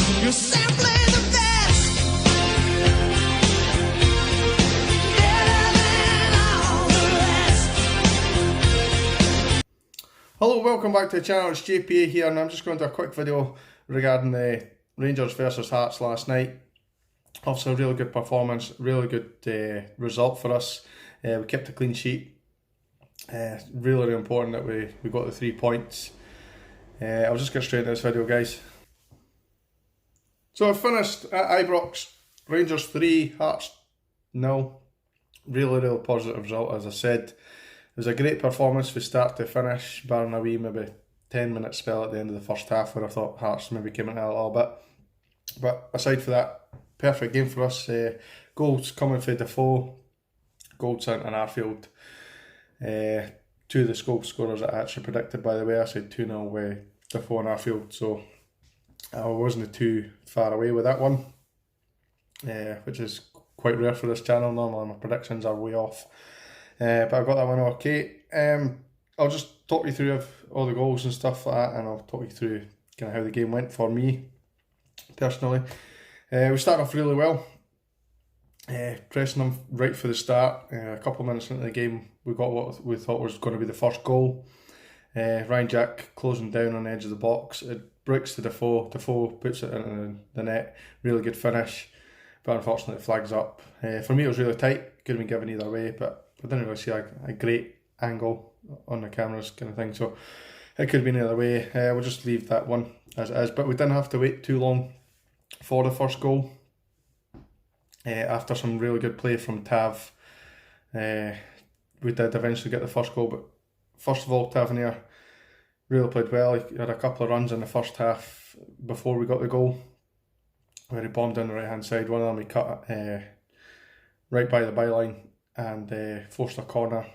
You're simply the best. Better than all the rest. Hello, welcome back to the channel. It's JPA here, and I'm just going to do a quick video regarding the Rangers versus Hearts last night. Obviously, a really good performance, really good result for us. We kept a clean sheet. Really important that we got the 3 points. I'll just get straight into this video, guys. So I finished at Ibrox, Rangers 3, Hearts 0. Really positive result, as I said. It was a great performance from start to finish, barring a wee maybe 10-minute spell at the end of the first half where I thought Hearts maybe came in a little bit. But aside from that, perfect game for us. Goals coming from Defoe, Goldson and Arfield. Two of the goal scorers that I actually predicted, by the way. I said 2-0 with Defoe and Arfield, so I wasn't too far away with that one, which is quite rare for this channel. Normally my predictions are way off, but I got that one okay. I'll just talk you through all the goals and stuff like that, and I'll talk you through kind of how the game went for me personally. We started off really well, pressing them right for the start. A couple of minutes into the game, we got what we thought was going to be the first goal. Ryan Jack closing down on the edge of the box. It breaks to Defoe. Defoe puts it into the net. Really good finish, but unfortunately it flags up. For me, it was really tight. Could have been given either way, but I didn't really see a great angle on the cameras kind of thing, so it could have been either way. We'll just leave that one as it is, but we didn't have to wait too long for the first goal. After some really good play from Tav, we did eventually get the first goal. But first of all, Tavernier really played well. He had a couple of runs in the first half before we got the goal, where he bombed down the right hand side. One of them he cut right by the byline and forced a corner.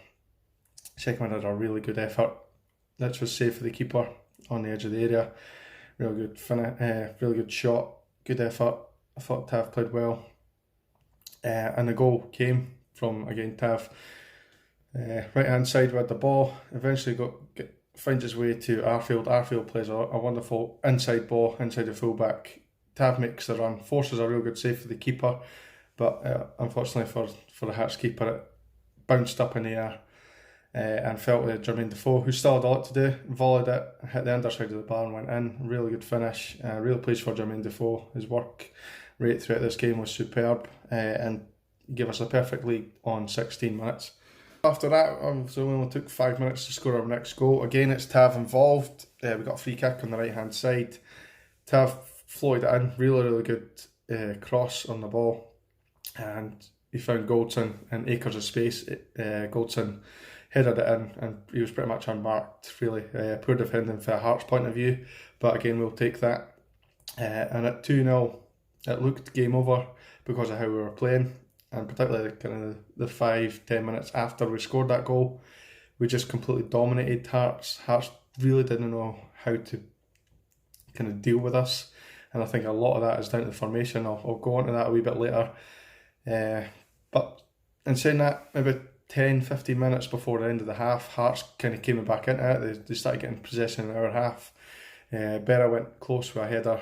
Second one had a really good effort, that was safe for the keeper on the edge of the area. Really good really good shot, good effort. I thought Tav played well. And the goal came from, again, Tav. Right hand side with the ball, eventually finds his way to Arfield. Arfield plays a wonderful inside ball, inside the fullback. Tav makes the run, forces a real good save for the keeper, but unfortunately for the Hearts keeper, it bounced up in the air and fell to Jermaine Defoe, who still had a lot to do. Volleyed it, hit the underside of the bar and went in. Really good finish. Real pleased for Jermaine Defoe. His work rate throughout this game was superb, and gave us a perfect lead on 16 minutes. After that, so we only took 5 minutes to score our next goal. Again, it's Tav involved. We got a free kick on the right hand side. Tav floated it in, really good cross on the ball, and he found Goldson in acres of space. Goldson headed it in, and he was pretty much unmarked, really. Poor defending from a Hearts point of view, but again, we'll take that. And at 2-0, it looked game over because of how we were playing, and particularly kind of the 5-10 minutes after we scored that goal, we just completely dominated Hearts. Hearts really didn't know how to kind of deal with us, and I think a lot of that is down to the formation. I'll go on to that a wee bit later. But in saying that, maybe 10-15 minutes before the end of the half, Hearts kind of came back into it. They started getting possession in our half. Berra went close with a header,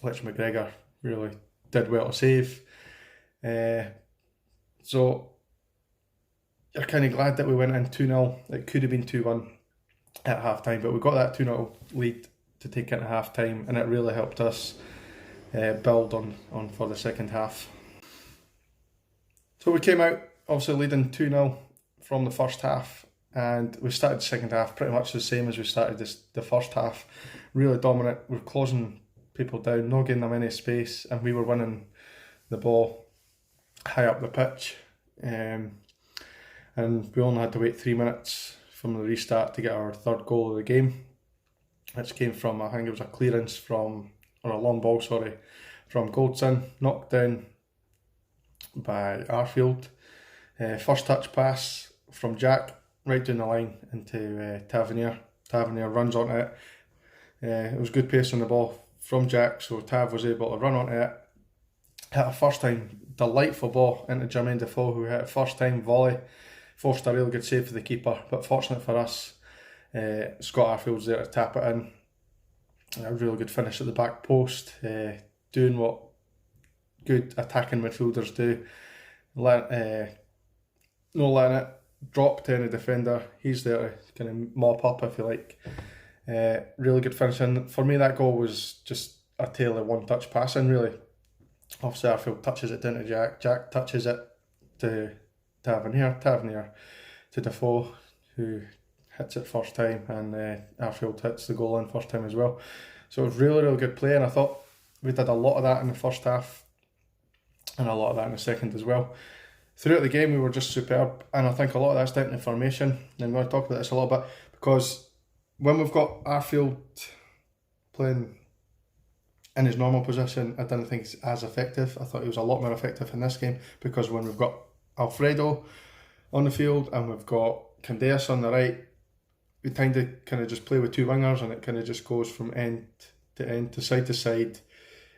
which McGregor really did well to save. So you're kind of glad that we went in 2-0. It could have been 2-1 at half time, but we got that 2-0 lead to take into half time, and it really helped us build on for the second half. So we came out obviously leading 2-0 from the first half, and we started the second half pretty much the same as we started the first half. Really dominant. We're closing people down, not giving them any space, and we were winning the ball high up the pitch. And we only had to wait 3 minutes from the restart to get our third goal of the game, which came from, I think it was a clearance from, or a long ball, sorry, from Goldson, knocked down by Arfield. First touch pass from Jack, right down the line into Tavernier. Tavernier runs onto it. It was good pace on the ball from Jack, so Tav was able to run onto it. Hit a first time delightful ball into Jermaine Defoe, who hit a first time volley, forced a really good save for the keeper, but fortunate for us, Scott Arfield's there to tap it in. A really good finish at the back post, doing what good attacking midfielders do. No letting it drop to any defender. He's there to kind of mop up, if you like. Really good finishing. For me, that goal was just a tale of one touch passing, really. Obviously, Arfield touches it down to Jack. Jack touches it to Tavernier to Defoe, who hits it first time, and Arfield hits the goal in first time as well. So it was really, really good play, and I thought we did a lot of that in the first half and a lot of that in the second as well. Throughout the game, we were just superb, and I think a lot of that's down to formation. And I'm going to talk about this a little bit, because when we've got Arfield playing in his normal position, I didn't think it's as effective. I thought he was a lot more effective in this game, because when we've got Alfredo on the field and we've got Candeas on the right, we kind of just play with two wingers, and it kind of just goes from end to side to side.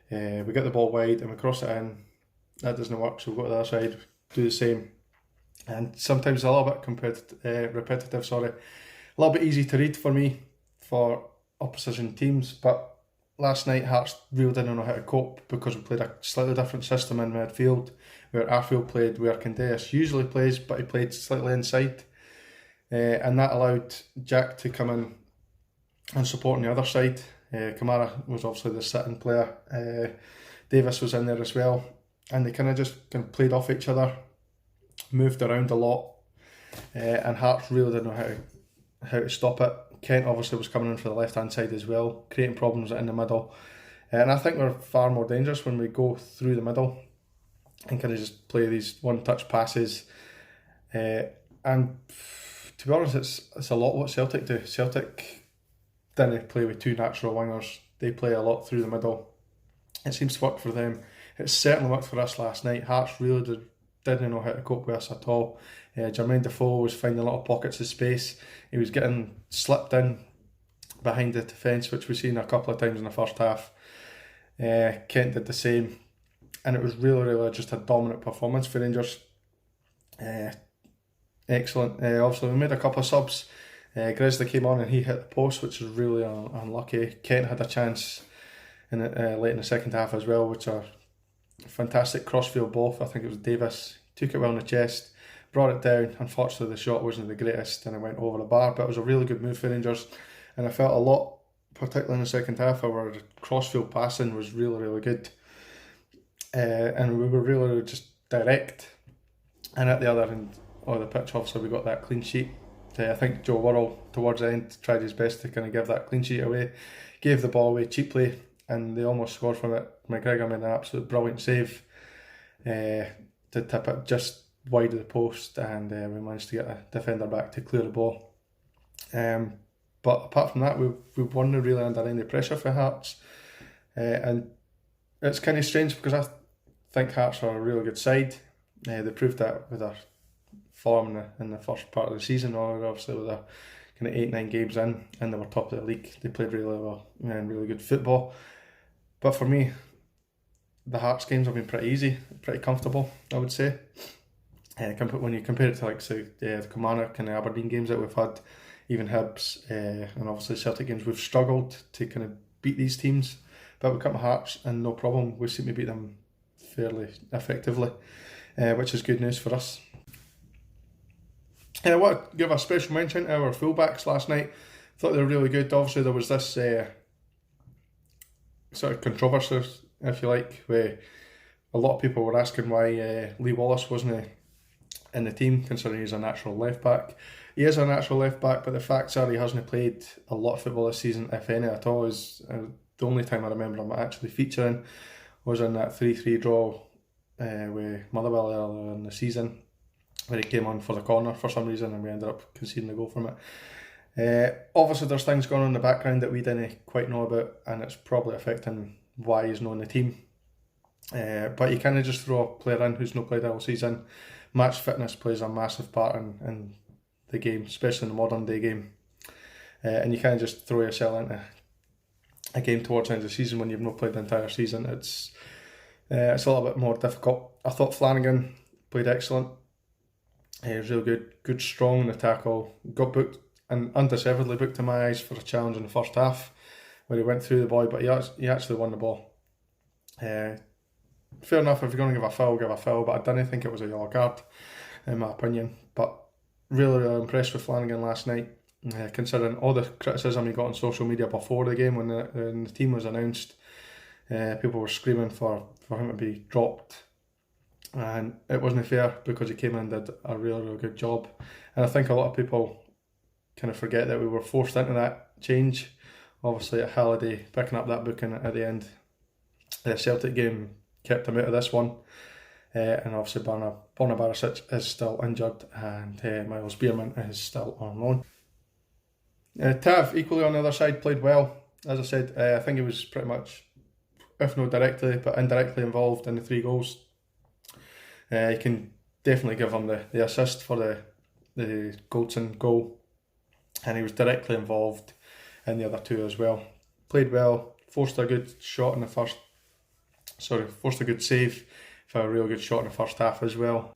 We get the ball wide and we cross it in. That doesn't work, so we go to the other side, do the same. And sometimes a little bit repetitive, a little bit easy to read for me for opposition teams. But last night Hearts really didn't know how to cope, because we played a slightly different system in midfield, where Arfield played where Candeas usually plays, but he played slightly inside. And that allowed Jack to come in and support on the other side. Kamara was obviously the sitting player. Davis was in there as well. And they kind of played off each other, moved around a lot. And Hearts really didn't know how to stop it. Kent obviously was coming in for the left-hand side as well, creating problems in the middle. And I think we're far more dangerous when we go through the middle and kind of just play these one-touch passes. And to be honest, it's a lot what Celtic do. Celtic didn't play with two natural wingers. They play a lot through the middle. It seems to work for them. It certainly worked for us last night. Hearts really didn't know how to cope with us at all. Jermaine Defoe was finding little pockets of space. He was getting slipped in behind the defence, which we've seen a couple of times in the first half. Kent did the same. And it was really, really just a dominant performance for Rangers. Excellent. Obviously, we made a couple of subs. Grizzly came on and he hit the post, which was really unlucky. Kent had a chance late in the second half as well, which are fantastic crossfield ball. I think it was Davis. Took it well in the chest, brought it down. Unfortunately, the shot wasn't the greatest and it went over the bar, but it was a really good move for Rangers. And I felt a lot, particularly in the second half, our crossfield passing was really, really good. And we were really just direct. And at the other end of the pitch, obviously, we got that clean sheet. I think Joe Worrell, towards the end, tried his best to kind of give that clean sheet away. Gave the ball away cheaply, and they almost scored from it. McGregor made an absolute brilliant save to tip it just wide of the post, and we managed to get a defender back to clear the ball. But apart from that, we weren't really under any pressure for Hearts. And it's kind of strange, because I think Hearts are a really good side. They proved that with their form in the first part of the season, or obviously with their kind of 8-9 games in, and they were top of the league. They played really well and really good football. But for me, the Hearts games have been pretty easy, pretty comfortable, I would say. When you compare it to the Kilmarnock and the Aberdeen games that we've had, even Hibs, and obviously Celtic games, we've struggled to kind of beat these teams. But we come to Hearts and no problem, we seem to beat them fairly effectively, which is good news for us. I want to give a special mention to our fullbacks last night. Thought they were really good. Obviously, there was this sort of controversy, if you like, where a lot of people were asking why Lee Wallace wasn't in the team, considering he's a natural left back. He is a natural left back, but the facts are he hasn't played a lot of football this season, if any at all. The only time I remember him actually featuring was in that 3-3 draw with Motherwell earlier in the season, where he came on for the corner for some reason and we ended up conceding the goal from it. Obviously there's things going on in the background that we didn't quite know about, and it's probably affecting why he's not in the team. But you kind of just throw a player in who's not played all season. Match fitness plays a massive part in the game, especially in the modern day game. And you can't just throw yourself into a game towards the end of the season when you've not played the entire season. It's a little bit more difficult. I thought Flanagan played excellent. He was really good, strong in the tackle. Got booked, and undeservedly booked in my eyes, for a challenge in the first half, where he went through the boy, but he actually won the ball. Fair enough, if you're going to give a foul, but I didn't think it was a yellow card, in my opinion. But really impressed with Flanagan last night, considering all the criticism he got on social media before the game when the team was announced. People were screaming for him to be dropped, and it wasn't fair because he came in and did a really good job. And I think a lot of people kind of forget that we were forced into that change. Obviously, Halliday picking up that booking at the end. The Celtic game kept him out of this one, and obviously Borna Barisic is still injured, and Miles Bierman is still on loan. Tav, equally on the other side, played well. As I said, I think he was pretty much, if not directly, but indirectly involved in the 3 goals. You can definitely give him the assist for the Goldson goal, and he was directly involved in the other 2 as well. Played well, forced a good save for a real good shot in the first half as well.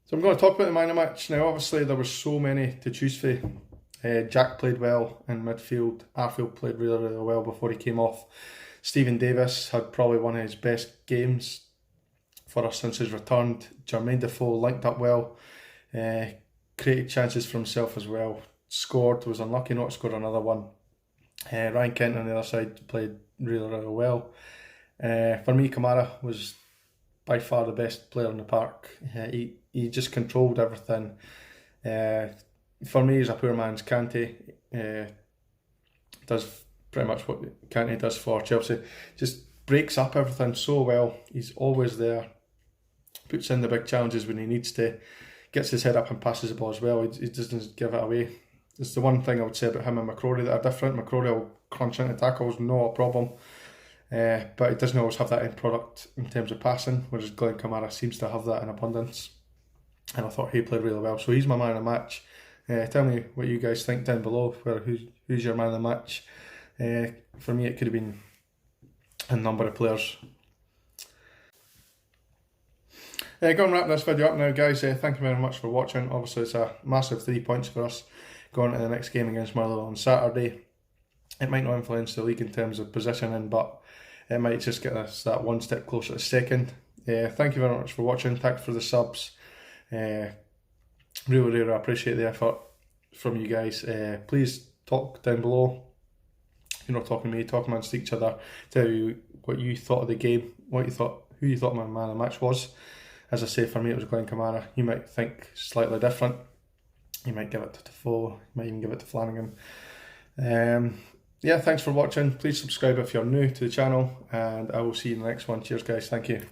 So I'm going to talk about the man of the match. Now obviously there were so many to choose for. Jack played well in midfield, Arfield played really well before he came off. Stephen Davis had probably one of his best games for us since he's returned. Hearts Defoe linked up well, created chances for himself as well, scored, was unlucky not to score another one. Ryan Kent on the other side played really well. For me, Kamara was by far the best player in the park. He just controlled everything. For me, he's a poor man's Kante. Does pretty much what Kante does for Chelsea. Just breaks up everything so well. He's always there. Puts in the big challenges when he needs to. Gets his head up and passes the ball as well. He doesn't give it away. It's the one thing I would say about him and McCrory that are different. McCrory will crunch into tackles, no problem. But he doesn't always have that end product in terms of passing, whereas Glenn Kamara seems to have that in abundance. And I thought he played really well. So he's my man of the match. Tell me what you guys think down below, who's your man of the match. For me, it could have been a number of players. Go and wrap this video up now, guys. Thank you very much for watching. Obviously, it's a massive 3 points for us going to the next game against Motherwell on Saturday. It might not influence the league in terms of positioning, but it might just get us that one step closer to second. Thank you very much for watching. Thanks for the subs. Really appreciate the effort from you guys. Please talk down below. You're not talking to me, talk amongst each other. Tell you what you thought of the game, who you thought my man of the match was. As I say, for me it was Glenn Kamara. You might think slightly different. You might give it to Defoe, you might even give it to Flanagan. Yeah, thanks for watching. Please subscribe if you're new to the channel, and I will see you in the next one. Cheers guys, thank you.